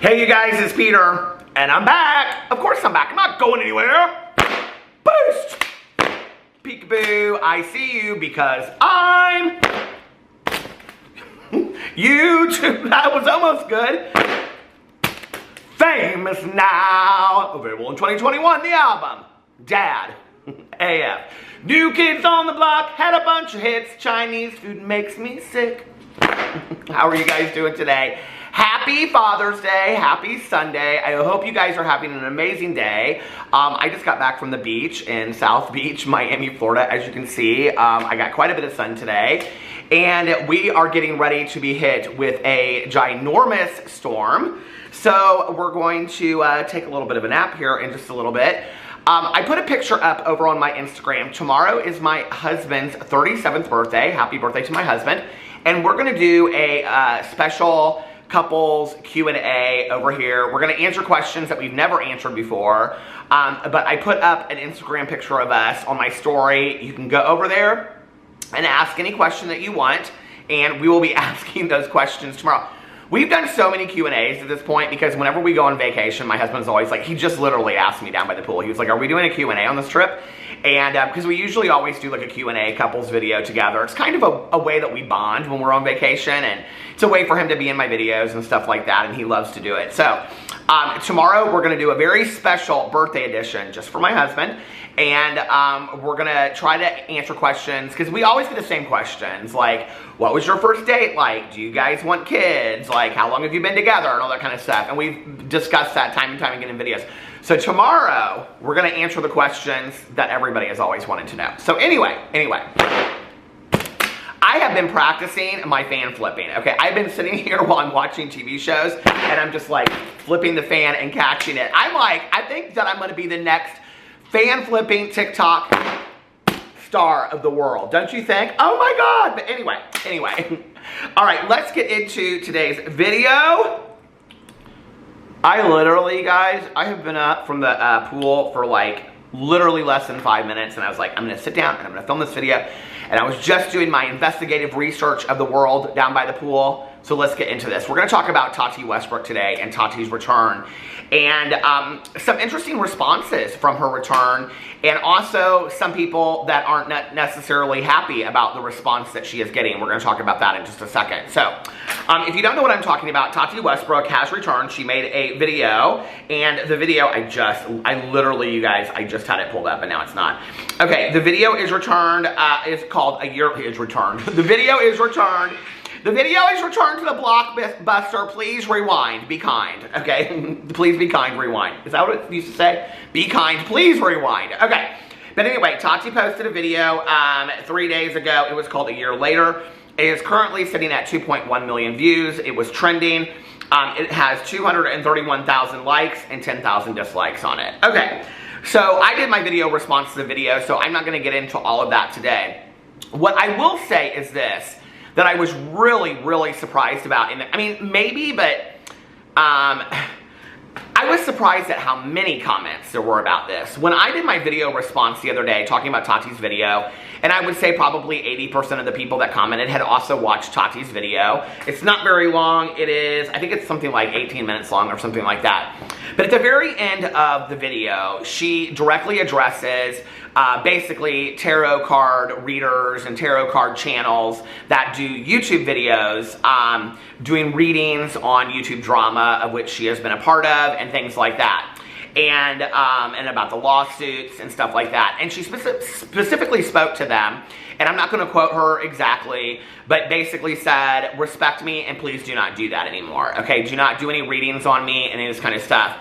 Hey you guys, it's Peter, and I'm back. Of course I'm back. I'm not going anywhere. Boost! Peekaboo, I see you because I'm YouTube. That was almost good. Famous now. Available in 2021, the album. Dad. AF. New Kids on the Block had a bunch of hits. Chinese food makes me sick. How are you guys doing today? Happy Father's Day, happy Sunday. I hope you guys are having an amazing day. I just got back from the beach in South Beach, Miami, Florida, as you can see. I got quite a bit of sun today. And we are getting ready to be hit with a ginormous storm. So we're going to take a little bit of a nap here in just a little bit. I put a picture up over on my Instagram. Tomorrow is my husband's 37th birthday. Happy birthday to my husband. And we're gonna do a special couples Q&A over here. We're gonna answer questions that we've never answered before. But I put up an Instagram picture of us on my story. You can go over there and ask any question that you want, and we will be asking those questions tomorrow. We've done so many Q&As at this point because whenever we go on vacation, my husband's always like, he just literally asked me down by the pool. He was like, are we doing a Q&A on this trip? And because we usually always do like a Q&A couples video together. It's kind of a way that we bond when we're on vacation, and it's a way for him to be in my videos and stuff like that, and he loves to do it. So tomorrow we're gonna do a very special birthday edition just for my husband. And we're gonna try to answer questions, because we always get the same questions, like, what was your first date like? Do you guys want kids? Like, how long have you been together? And all that kind of stuff. And we've discussed that time and time again in videos. So tomorrow, we're gonna answer the questions that everybody has always wanted to know. So anyway, I have been practicing my fan flipping, okay? I've been sitting here while I'm watching TV shows, and I'm just like flipping the fan and catching it. I think that I'm gonna be the next fan flipping TikTok star of the world, don't you think? Oh my God, but anyway. All right, let's get into today's video. I literally, guys, I have been up from the pool for like literally less than 5 minutes, and I was like, I'm gonna sit down and I'm gonna film this video. And I was just doing my investigative research of the world down by the pool. So let's get into this. We're gonna talk about Tati Westbrook today and Tati's return. And some interesting responses from her return, and also some people that aren't necessarily happy about the response that she is getting. We're gonna talk about that in just a second. So, if you don't know what I'm talking about, Tati Westbrook has returned. She made a video, and the video I literally, you guys, I just had it pulled up and now it's not. Okay, the video is returned, it's called A Year Is Returned. The video is returned. The video is returned to the Blockbuster. Please rewind. Be kind. Okay? Please be kind. Rewind. Is that what it used to say? Be kind. Please rewind. Okay. But anyway, Tati posted a video 3 days ago. It was called A Year Later. It is currently sitting at 2.1 million views. It was trending. It has 231,000 likes and 10,000 dislikes on it. Okay. So I did my video response to the video, so I'm not going to get into all of that today. What I will say is this, that I was really surprised about. I mean, maybe, but I was surprised at how many comments there were about this. When I did my video response the other day, talking about Tati's video, and I would say probably 80% of the people that commented had also watched Tati's video. It's not very long. It is, I think it's something like 18 minutes long or something like that. But at the very end of the video, she directly addresses basically tarot card readers and tarot card channels that do YouTube videos, doing readings on YouTube drama, of which she has been a part of, and things like that. And about the lawsuits and stuff like that. And she specifically spoke to them, and I'm not going to quote her exactly, but basically said, respect me and please do not do that anymore. Okay, do not do any readings on me and any of this kind of stuff.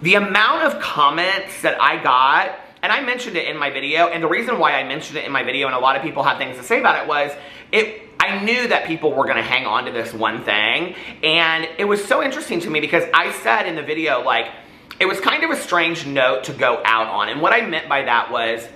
The amount of comments that I got, and I mentioned it in my video, and the reason why I mentioned it in my video, and a lot of people had things to say about it, was I knew that people were going to hang on to this one thing. And it was so interesting to me because I said in the video, like, it was kind of a strange note to go out on. And what I meant by that was,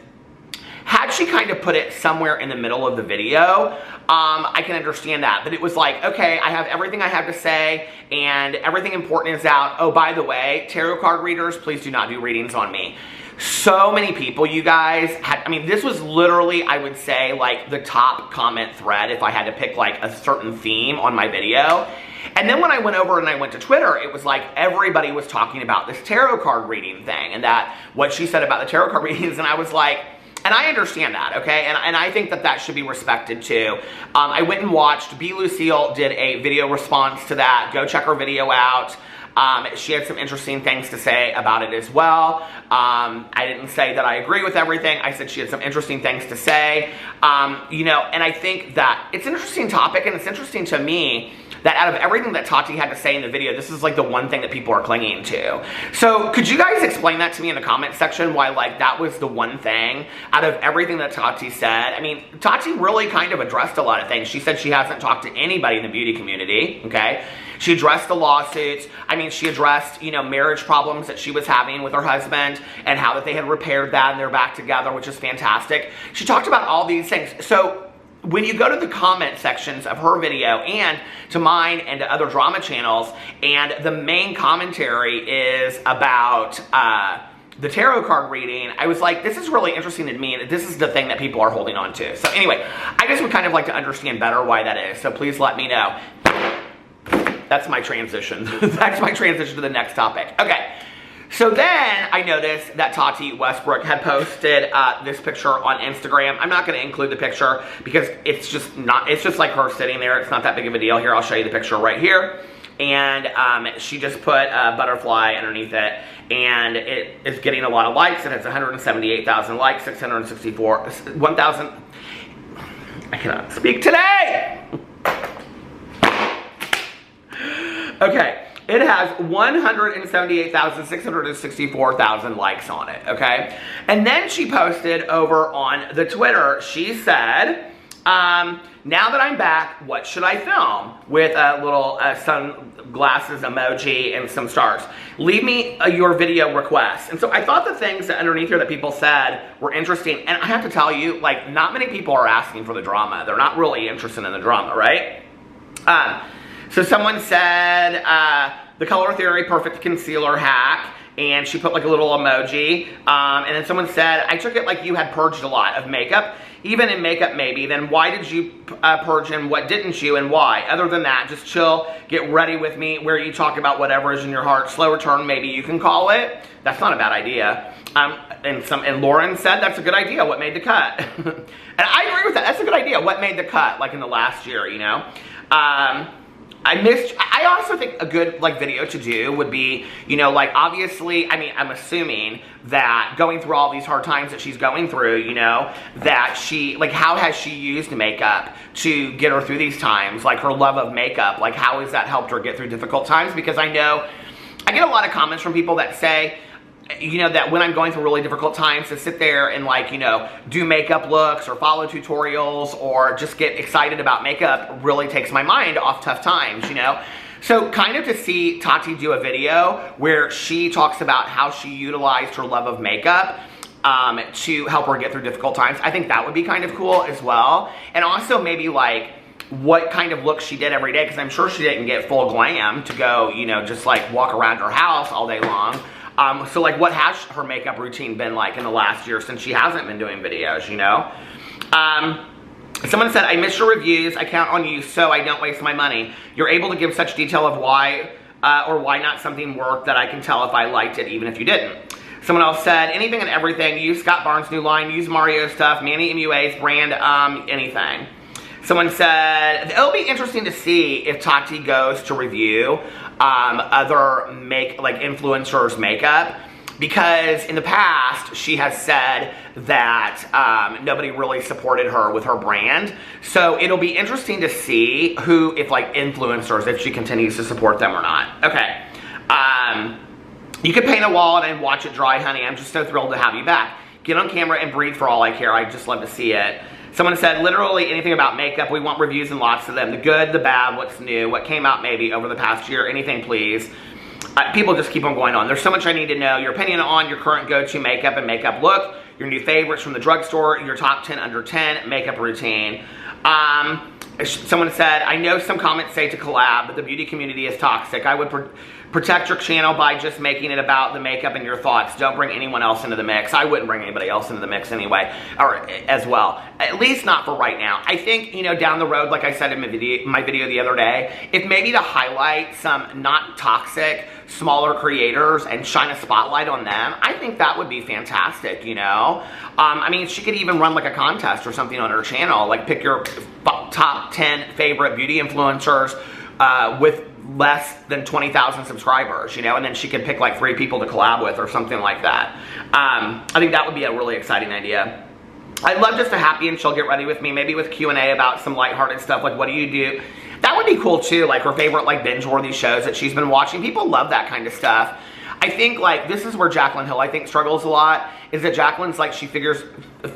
had she kind of put it somewhere in the middle of the video, I can understand that. But it was like, okay, I have everything I have to say, and everything important is out. Oh, by the way, tarot card readers, please do not do readings on me. So many people, you guys, had, I mean, this was literally, I would say, like, the top comment thread if I had to pick, like, a certain theme on my video. And then when I went over and I went to Twitter, it was like everybody was talking about this tarot card reading thing and that what she said about the tarot card readings, and I was like, and I understand that, okay? And I think that that should be respected too. I went and watched, B. Lucille did a video response to that. Go check her video out. She had some interesting things to say about it as well. I didn't say that I agree with everything. I said she had some interesting things to say. You know, and I think that it's an interesting topic, and it's interesting to me that out of everything that Tati had to say in the video, this is like the one thing that people are clinging to. So could you guys explain that to me in the comment section, why like that was the one thing out of everything that Tati said? I mean, Tati really kind of addressed a lot of things. She said she hasn't talked to anybody in the beauty community, okay? She addressed the lawsuits. I mean, she addressed, you know, marriage problems that she was having with her husband and how that they had repaired that and they're back together, which is fantastic. She talked about all these things. So when you go to the comment sections of her video and to mine and to other drama channels, and the main commentary is about the tarot card reading, I was like, this is really interesting to me, and this is the thing that people are holding on to. So anyway, I just would kind of like to understand better why that is. So please let me know. That's my transition. That's my transition to the next topic. Okay. So then I noticed that Tati Westbrook had posted this picture on Instagram. I'm not going to include the picture because it's just like her sitting there. It's not that big of a deal. Here, I'll show you the picture right here. And she just put a butterfly underneath it, and it is getting a lot of likes. It has 178,000 likes, 1,000. I cannot speak today. Okay. It has 178,664,000 likes on it, okay? And then she posted over on the Twitter, she said, now that I'm back, what should I film? With a little sunglasses emoji and some stars. Leave me your video requests. And so I thought the things that underneath here that people said were interesting. And I have to tell you, like, not many people are asking for the drama. They're not really interested in the drama, right? So someone said, the Color Theory Perfect Concealer Hack, and she put like a little emoji, and then someone said, I took it like you had purged a lot of makeup, even in makeup maybe, then why did you purge and what didn't you and why? Other than that, just chill, get ready with me, where you talk about whatever is in your heart, slow return maybe you can call it. That's not a bad idea. And Lauren said, that's a good idea, what made the cut? And I agree with that, that's a good idea, what made the cut, like in the last year, you know? I also think a good, like, video to do would be, you know, like, obviously, I mean, I'm assuming that going through all these hard times that she's going through, you know, that she, like, how has she used makeup to get her through these times? Like, her love of makeup, like, how has that helped her get through difficult times? Because I know, I get a lot of comments from people that say, you know, that when I'm going through really difficult times, to sit there and, like, you know, do makeup looks or follow tutorials or just get excited about makeup really takes my mind off tough times, you know? So kind of to see Tati do a video where she talks about how she utilized her love of makeup to help her get through difficult times, I think that would be kind of cool as well. And also maybe, like, what kind of looks she did every day, because I'm sure she didn't get full glam to go, you know, just like walk around her house all day long. So like, what has her makeup routine been like in the last year since she hasn't been doing videos, you know? Someone said, I miss your reviews. I count on you so I don't waste my money. You're able to give such detail of why or why not something worked that I can tell if I liked it even if you didn't. Someone else said, anything and everything. Use Scott Barnes' new line. Use Mario stuff. Manny MUA's brand, anything. Someone said, it'll be interesting to see if Tati goes to review other influencers' makeup, because in the past she has said that nobody really supported her with her brand. So it'll be interesting to see who, if like influencers, if she continues to support them or not. Okay. You could paint a wall and watch it dry, honey. I'm just so thrilled to have you back. Get on camera and breathe for all I care. I just love to see it. Someone said, literally anything about makeup. We want reviews and lots of them. The good, the bad, what's new, what came out maybe over the past year, anything please. People just keep on going on. There's so much I need to know. Your opinion on your current go-to makeup and makeup look, your new favorites from the drugstore, your top 10 under 10 makeup routine. Someone said, I know some comments say to collab, but the beauty community is toxic. I would Protect your channel by just making it about the makeup and your thoughts. Don't bring anyone else into the mix. I wouldn't bring anybody else into the mix anyway, or as well. At least not for right now. I think, you know, down the road, like I said in my video the other day, if maybe to highlight some not toxic, smaller creators and shine a spotlight on them, I think that would be fantastic, you know? I mean, she could even run like a contest or something on her channel, like pick your top 10 favorite beauty influencers with less than 20,000 subscribers, you know, and then she could pick like 3 people to collab with or something like that. I think that would be a really exciting idea. I'd love just a happy and she'll get ready with me, maybe with Q&A about some lighthearted stuff, like what do you do? That would be cool too, like her favorite like binge-worthy shows that she's been watching. People love that kind of stuff. I think like this is where Jaclyn Hill I think struggles a lot, is that Jaclyn's like she figures, go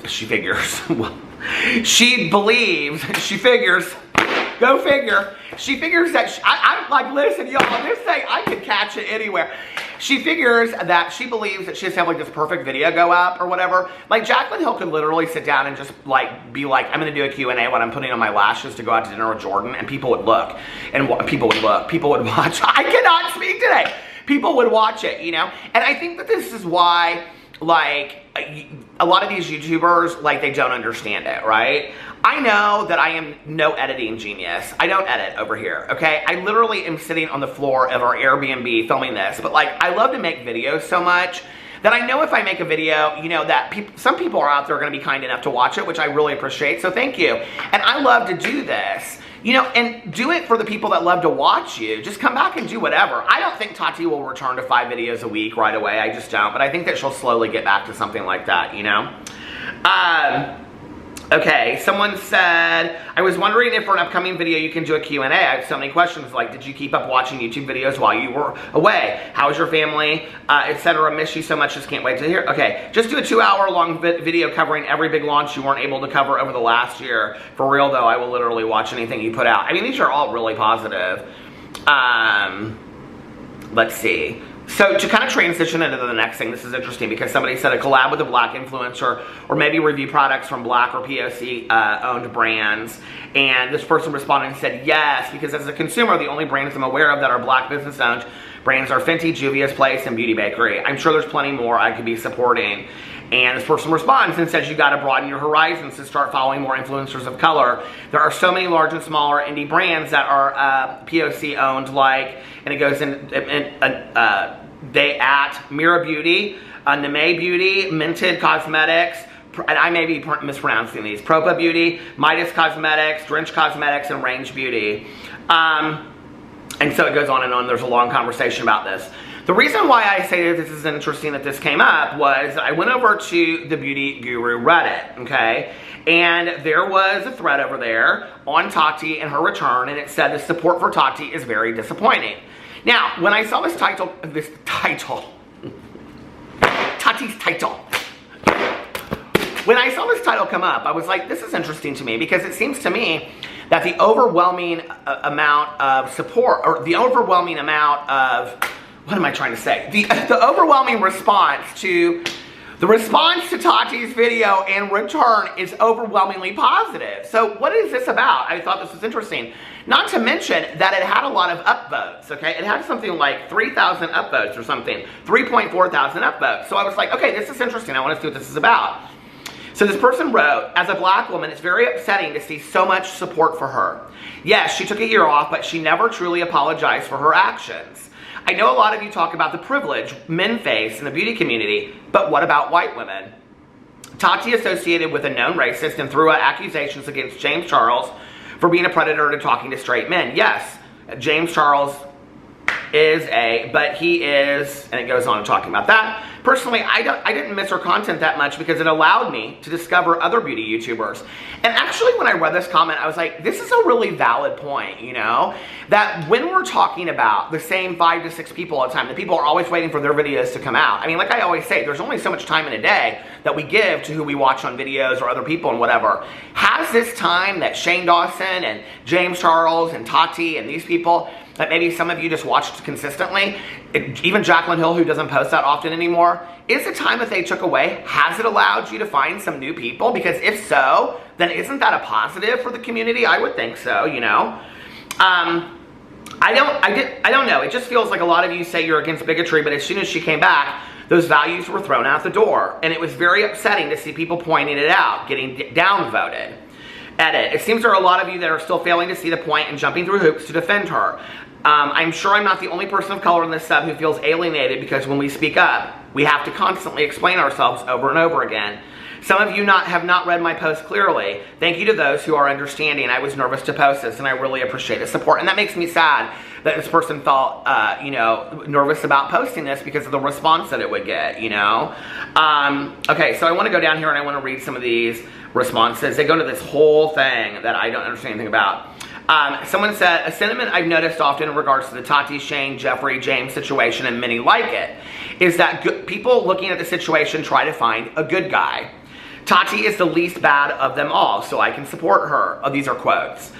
figure. She figures that, I'm like, listen, y'all, this thing, I could catch it anywhere. She figures that she believes that she has to have like this perfect video go up or whatever. Like Jaclyn Hill could literally sit down and just like, be like, I'm gonna do a Q&A when I'm putting on my lashes to go out to dinner with Jordan, and people would look, and people would watch. I cannot speak today. People would watch it, you know? And I think that this is why, like, a lot of these YouTubers, like, they don't understand it, right? I know that I am no editing genius. I don't edit over here, okay? I literally am sitting on the floor of our Airbnb filming this, but like, I love to make videos so much that I know if I make a video, you know, that some people are out there going to be kind enough to watch it, which I really appreciate, so thank you. And I love to do this, you know, and do it for the people that love to watch you. Just come back and do whatever. I don't think Tati will return to 5 videos a week right away. I just don't. But I think that she'll slowly get back to something like that, you know? Okay, someone said, I was wondering if for an upcoming video you can do a Q&A. I have so many questions, like, did you keep up watching YouTube videos while you were away? How was your family, etc.? Miss you so much, just can't wait to hear. Okay, just do a 2-hour-long video covering every big launch you weren't able to cover over the last year. For real, though, I will literally watch anything you put out. I mean, these are all really positive. Let's see. So to kind of transition into the next thing, this is interesting because somebody said a collab with a Black influencer or maybe review products from Black or POC owned brands. And this person responded and said, yes, because as a consumer, the only brands I'm aware of that are Black business owned brands are Fenty, Juvia's Place, and Beauty Bakery. I'm sure there's plenty more I could be supporting. And this person responds and says, you got to broaden your horizons to start following more influencers of color. There are so many large and smaller indie brands that are POC owned, like, and it goes in they at Mira Beauty, Neme Beauty, Minted Cosmetics, and I may be mispronouncing these, Propa Beauty, Midas Cosmetics, Drench Cosmetics, and Range Beauty. And so it goes on and on. There's a long conversation about this. The reason why I say that this is interesting that this came up was I went over to the Beauty Guru Reddit, okay? And there was a thread over there on Tati and her return, and it said the support for Tati is very disappointing. Now, when I saw this title, Tati's title. When I saw this title come up, I was like, this is interesting to me because it seems to me that the overwhelming amount of support, or the overwhelming amount of, what am I trying to say? The overwhelming response to Tati's video and return is overwhelmingly positive. So what is this about? I thought this was interesting. Not to mention that it had a lot of upvotes, okay? It had something like 3,000 upvotes or something, 3.4 thousand upvotes. So I was like, okay, this is interesting. I want to see what this is about. So this person wrote, as a Black woman, it's very upsetting to see so much support for her. Yes, she took a year off, but she never truly apologized for her actions. I know a lot of you talk about the privilege men face in the beauty community, but what about white women? Tati associated with a known racist and threw out accusations against James Charles for being a predator and talking to straight men. Yes, James Charles is but he is, and it goes on talking about that. Personally, I didn't miss her content that much because it allowed me to discover other beauty YouTubers. And actually, when I read this comment, I was like, this is a really valid point, you know? That when we're talking about the same 5 to 6 people at a time, the people are always waiting for their videos to come out. I mean, like I always say, there's only so much time in a day that we give to who we watch on videos or other people and whatever. Has this time that Shane Dawson and James Charles and Tati and these people that maybe some of you just watched consistently, even Jaclyn Hill, who doesn't post that often anymore, is the time that they took away, has it allowed you to find some new people? Because if so, then isn't that a positive for the community? I would think so, you know? I don't know. It just feels like a lot of you say you're against bigotry, but as soon as she came back, those values were thrown out the door. And it was very upsetting to see people pointing it out, getting downvoted. Edit. It seems there are a lot of you that are still failing to see the point and jumping through hoops to defend her. I'm sure I'm not the only person of color in this sub who feels alienated because when we speak up, we have to constantly explain ourselves over and over again. Some of you have not read my post clearly. Thank you to those who are understanding. I was nervous to post this, and I really appreciate the support. And that makes me sad that this person felt, nervous about posting this because of the response that it would get, Okay, so I want to go down here and I want to read some of these responses. They go into this whole thing that I don't understand anything about. Someone said, a sentiment I've noticed often in regards to the Tati, Shane, Jeffrey, James situation, and many like it, is that people looking at the situation try to find a good guy. Tati is the least bad of them all, so I can support her. Oh, these are quotes.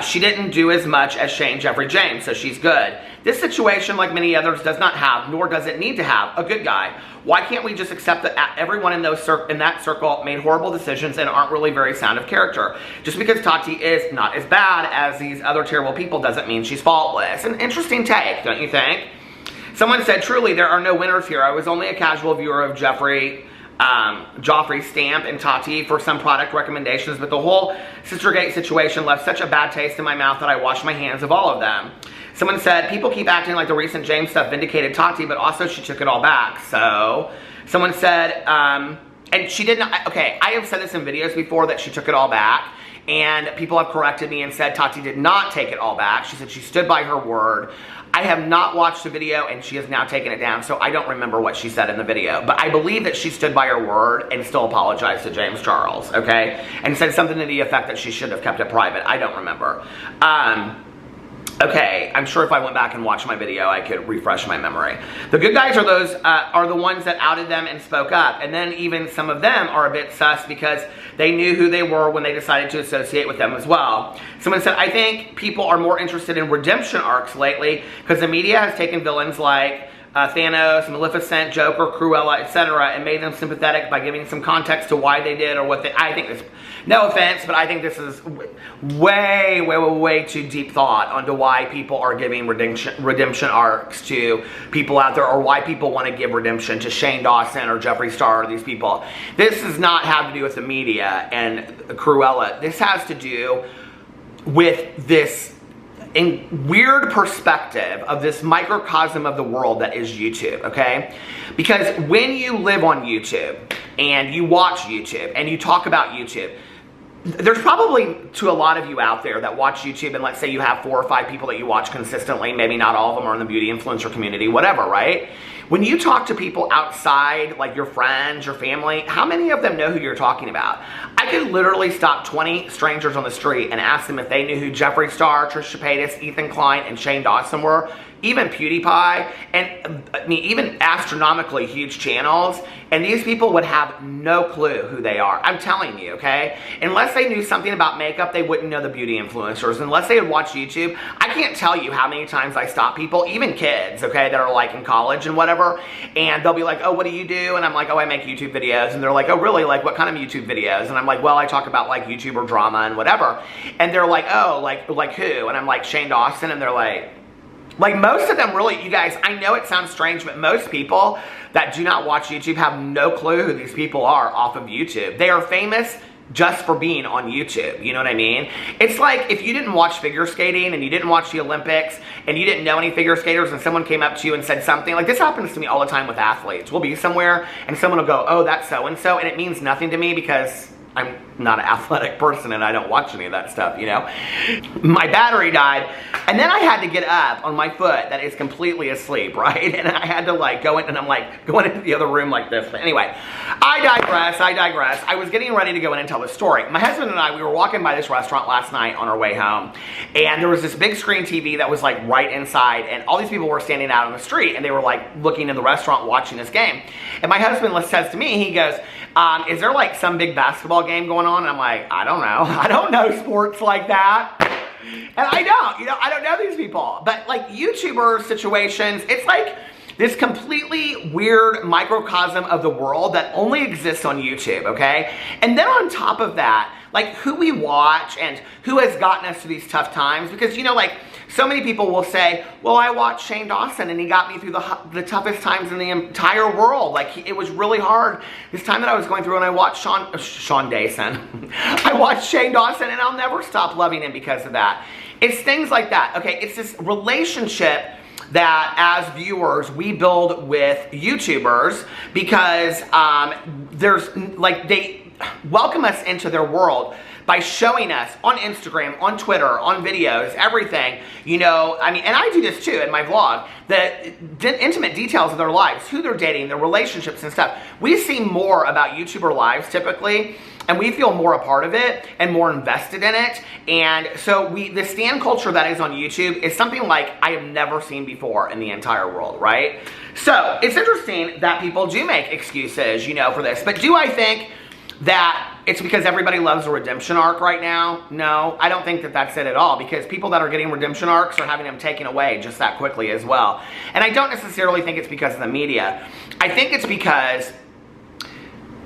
She didn't do as much as Shane, Jeffrey, James, so she's good. This situation, like many others, does not have, nor does it need to have, a good guy. Why can't we just accept that everyone in that circle made horrible decisions and aren't really very sound of character? Just because Tati is not as bad as these other terrible people doesn't mean she's faultless. An interesting take, don't you think? Someone said, truly, there are no winners here. I was only a casual viewer of Joffrey Stamp and Tati for some product recommendations, but the whole Sistergate situation left such a bad taste in my mouth that I washed my hands of all of them. Someone said, people keep acting like the recent James stuff vindicated Tati, but also she took it all back. So, someone said, and she didn't, okay, I have said this in videos before that she took it all back, and people have corrected me and said Tati did not take it all back. She said she stood by her word. I have not watched the video, and she has now taken it down, so I don't remember what she said in the video. But I believe that she stood by her word and still apologized to James Charles, okay? And said something to the effect that she should have kept it private. I don't remember. Okay, I'm sure if I went back and watched my video, I could refresh my memory. The good guys are the ones that outed them and spoke up. And then even some of them are a bit sus because they knew who they were when they decided to associate with them as well. Someone said, I think people are more interested in redemption arcs lately because the media has taken villains like Thanos, Maleficent, Joker, Cruella, etc., and made them sympathetic by giving some context to why they did or what they. I think this, no offense, but I think this is way too deep thought onto why people are giving redemption arcs to people out there, or why people want to give redemption to Shane Dawson or Jeffree Star or these people. This does not have to do with the media and Cruella. This has to do with this weird perspective of this microcosm of the world that is YouTube, okay? Because when you live on YouTube and you watch YouTube and you talk about YouTube, there's probably, to a lot of you out there that watch YouTube, and let's say you have 4 or 5 people that you watch consistently, maybe not all of them are in the beauty influencer community, whatever, right? When you talk to people outside, like your friends, your family, how many of them know who you're talking about? I could literally stop 20 strangers on the street and ask them if they knew who Jeffree Star, Trisha Paytas, Ethan Klein, and Shane Dawson were, even PewDiePie, and I mean, even astronomically huge channels, and these people would have no clue who they are. I'm telling you, okay? Unless they knew something about makeup, they wouldn't know the beauty influencers. Unless they had watched YouTube, I can't tell you how many times I stop people, even kids, okay, that are like in college and whatever, and they'll be like, oh, what do you do? And I'm like, oh, I make YouTube videos. And they're like, oh, really? Like, what kind of YouTube videos? And I'm like, well, I talk about like YouTuber drama and whatever. And they're like, oh, like who? And I'm like, Shane Dawson. And they're like most of them really, you guys, I know it sounds strange, but most people that do not watch YouTube have no clue who these people are off of YouTube. They are famous just for being on YouTube, you know what I mean? It's like if you didn't watch figure skating and you didn't watch the Olympics and you didn't know any figure skaters and someone came up to you and said something, like this happens to me all the time with athletes. We'll be somewhere and someone will go, oh, that's so-and-so, and it means nothing to me because I'm not an athletic person and I don't watch any of that stuff, you know? My battery died, and then I had to get up on my foot that is completely asleep, right? And I had to like go in, and I'm like going into the other room like this. But anyway, I digress. I was getting ready to go in and tell the story. My husband and I, we were walking by this restaurant last night on our way home, and there was this big screen TV that was like right inside, and all these people were standing out on the street, and they were like looking in the restaurant watching this game. And my husband says to me, he goes, is there like some big basketball game going on? And I'm like, I don't know. I don't know sports like that. And I don't know these people. But like YouTuber situations, it's like this completely weird microcosm of the world that only exists on YouTube, okay? And then on top of that, like who we watch and who has gotten us to these tough times, because you know, like So many people will say, well, I watched Shane Dawson and he got me through the toughest times in the entire world. Like, it was really hard this time that I was going through, and I watched Sean Dayson. I watched Shane Dawson, and I'll never stop loving him because of that. It's things like that, okay? It's this relationship that as viewers we build with YouTubers, because they welcome us into their world by showing us on Instagram, on Twitter, on videos, everything, you know. I mean, and I do this too in my vlog, the intimate details of their lives, who they're dating, their relationships and stuff. We see more about YouTuber lives typically, and we feel more a part of it and more invested in it. And so the stan culture that is on YouTube is something like I have never seen before in the entire world, right? So it's interesting that people do make excuses, you know, for this. But do I think that it's because everybody loves a redemption arc right now? No, I don't think that that's it at all, because people that are getting redemption arcs are having them taken away just that quickly as well. And I don't necessarily think it's because of the media. I think it's because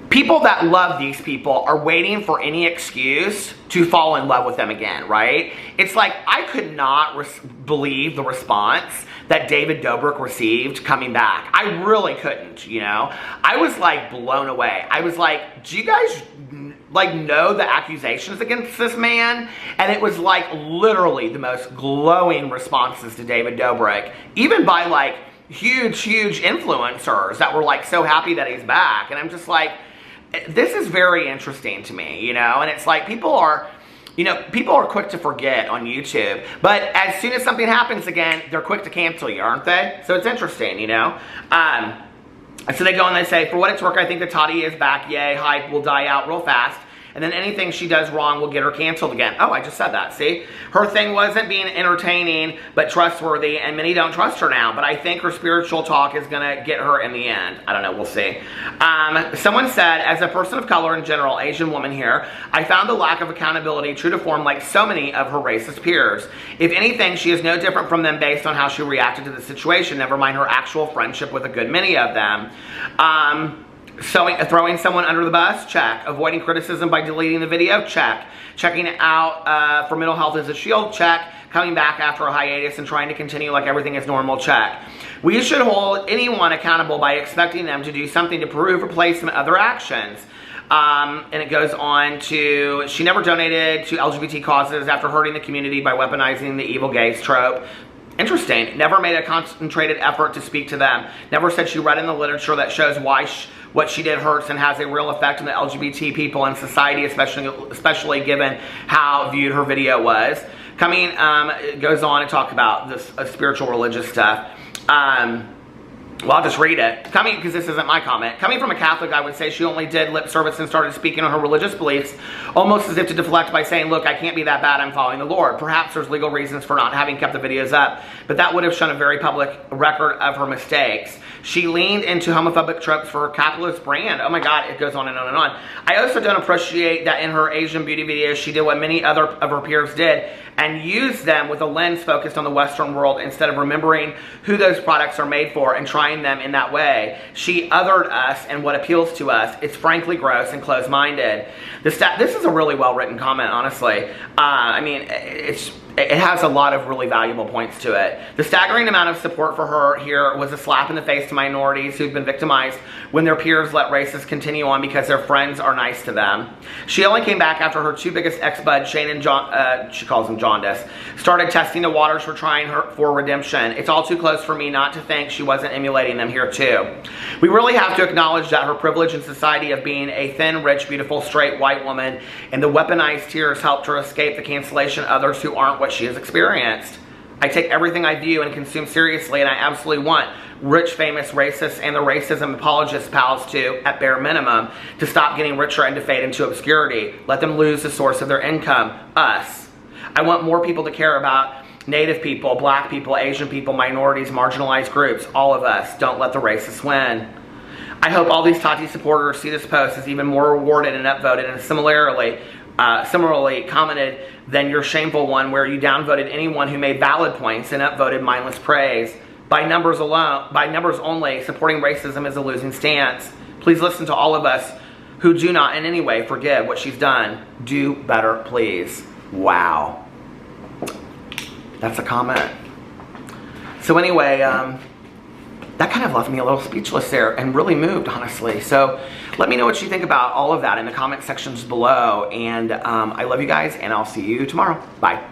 people that love these people are waiting for any excuse to fall in love with them again, right? It's like, I could not believe the response that David Dobrik received coming back. I really couldn't, you know? I was like blown away. I was like, do you guys like know the accusations against this man? And it was like literally the most glowing responses to David Dobrik, even by like huge influencers that were like so happy that he's back. And I'm just like, this is very interesting to me, you know? And it's like people are quick to forget on YouTube, but as soon as something happens again, they're quick to cancel you, aren't they? So it's interesting, you know? So they go and they say, for what it's worth, I think that Tati is back. Yay, hype will die out real fast. And then anything she does wrong will get her canceled again. Oh, I just said that, see? Her thing wasn't being entertaining, but trustworthy, and many don't trust her now. But I think her spiritual talk is gonna get her in the end. I don't know, we'll see. Someone said, as a person of color in general, Asian woman here, I found the lack of accountability true to form like so many of her racist peers. If anything, she is no different from them based on how she reacted to the situation, never mind her actual friendship with a good many of them. Throwing someone under the bus? Check. Avoiding criticism by deleting the video? Check. Checking out for mental health as a shield? Check. Coming back after a hiatus and trying to continue like everything is normal? Check. We should hold anyone accountable by expecting them to do something to prove or place some other actions. And it goes on to, she never donated to LGBT causes after hurting the community by weaponizing the evil gays trope. Interesting. Never made a concentrated effort to speak to them. Never said she read in the literature that shows why what she did hurts and has a real effect on the LGBT people in society, especially given how viewed her video was. It goes on to talk about this spiritual religious stuff. Well, I'll just read it. Because this isn't my comment. Coming from a Catholic, I would say she only did lip service and started speaking on her religious beliefs, almost as if to deflect by saying, look, I can't be that bad, I'm following the Lord. Perhaps there's legal reasons for not having kept the videos up, but that would have shown a very public record of her mistakes. She leaned into homophobic tropes for her capitalist brand. Oh my God, it goes on and on and on. I also don't appreciate that in her Asian beauty videos, she did what many other of her peers did and used them with a lens focused on the Western world instead of remembering who those products are made for and trying them in that way. She othered us and what appeals to us. It's frankly gross and closed-minded. This is a really well-written comment, honestly. I mean, it has a lot of really valuable points to it. The staggering amount of support for her here was a slap in the face to minorities who've been victimized when their peers let racists continue on because their friends are nice to them. She only came back after her two biggest ex-buds, Shane and John, she calls him Jaundice, started testing the waters for trying her for redemption. It's all too close for me not to think she wasn't emulating them here too. We really have to acknowledge that her privilege in society of being a thin, rich, beautiful, straight, white woman and the weaponized tears helped her escape the cancellation of others who aren't what she has experienced. I take everything I view and consume seriously, and I absolutely want rich, famous racists and the racism apologists pals to, at bare minimum, to stop getting richer and to fade into obscurity. Let them lose the source of their income, us. I want more people to care about Native people, Black people, Asian people, minorities, marginalized groups, all of us. Don't let the racists win. I hope all these Tati supporters see this post as even more rewarded and upvoted, and similarly commented than your shameful one where you downvoted anyone who made valid points and upvoted mindless praise. By numbers only, supporting racism is a losing stance. Please listen to all of us who do not in any way forgive what she's done. Do better, please. Wow. That's a comment. So anyway, that kind of left me a little speechless there and really moved, honestly. So let me know what you think about all of that in the comment sections below. And I love you guys, and I'll see you tomorrow. Bye.